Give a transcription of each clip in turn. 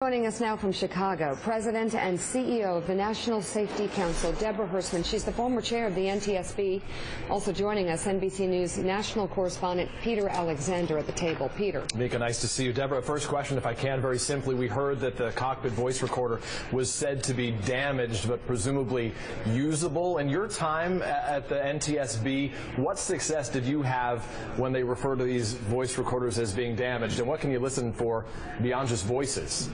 Joining us now from Chicago, President and CEO of the National Safety Council, Deborah Hersman. She's the former chair of the NTSB. Also joining us, NBC News national correspondent Peter Alexander at the table. Peter. Mika, nice to see you. Deborah, first question, if I can, very simply. We heard that the cockpit voice recorder was said to be damaged, but presumably usable. In your time at the NTSB, what success did you have when they refer to these voice recorders as being damaged? And what can you listen for beyond just voices?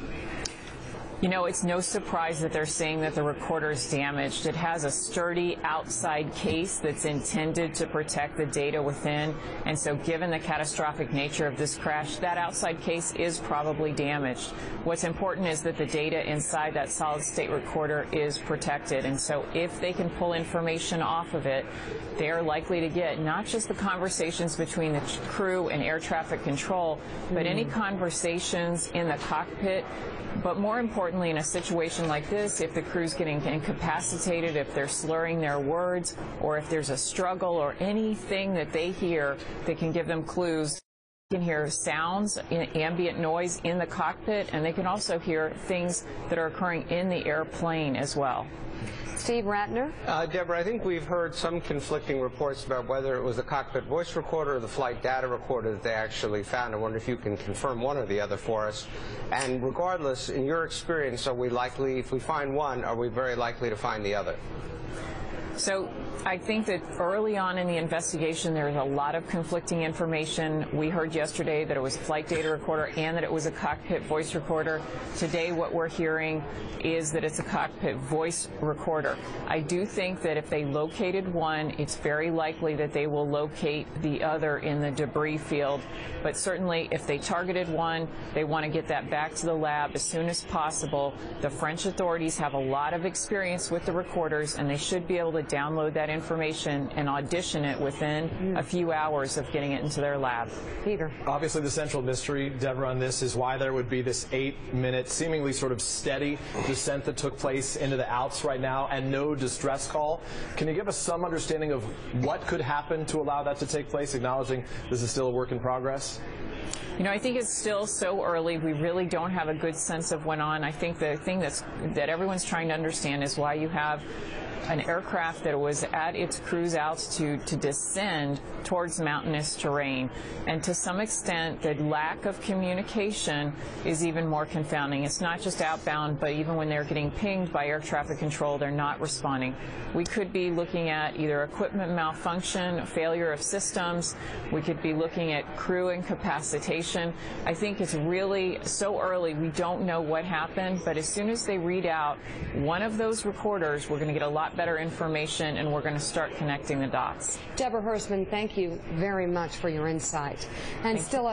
You know, it's no surprise that they're saying that the recorder is damaged. It has a sturdy outside case that's intended to protect the data within, and so given the catastrophic nature of this crash, that outside case is probably damaged. What's important is that the data inside that solid-state recorder is protected, and so if they can pull information off of it, they're likely to get not just the conversations between the crew and air traffic control, but any conversations in the cockpit. But more importantly, in a situation like this, if the crew's getting incapacitated, if they're slurring their words, or if there's a struggle or anything that they hear that can give them clues, they can hear sounds, ambient noise in the cockpit, and they can also hear things that are occurring in the airplane as well. Steve Ratner? Deborah, I think we've heard some conflicting reports about whether it was the cockpit voice recorder or the flight data recorder that they actually found. I wonder if you can confirm one or the other for us. And regardless, in your experience, are we likely, if we find one, are we very likely to find the other? So I think that early on in the investigation, there was a lot of conflicting information. We heard yesterday that it was a flight data recorder and that it was a cockpit voice recorder. Today, what we're hearing is that it's a cockpit voice recorder. I do think that if they located one, it's very likely that they will locate the other in the debris field. But certainly, if they targeted one, they want to get that back to the lab as soon as possible. The French authorities have a lot of experience with the recorders, and they should be able to download that information and audition it within a few hours of getting it into their lab. Peter. Obviously, the central mystery, Deborah, on this is why there would be this 8-minute, seemingly sort of steady descent that took place into the Alps right now and no distress call. Can you give us some understanding of what could happen to allow that to take place, acknowledging this is still a work in progress? You know, I think it's still so early. We really don't have a good sense of what went on. I think the thing that everyone's trying to understand is why you have an aircraft that was at its cruise altitude to descend towards mountainous terrain. And to some extent, the lack of communication is even more confounding. It's not just outbound, but even when they're getting pinged by air traffic control, they're not responding. We could be looking at either equipment malfunction, failure of systems. We could be looking at crew incapacitation. I think it's really so early. We don't know what happened, but as soon as they read out one of those recorders, we're going to get a lot better information, and we're going to start connecting the dots. Deborah Hersman, thank you very much for your insight. And still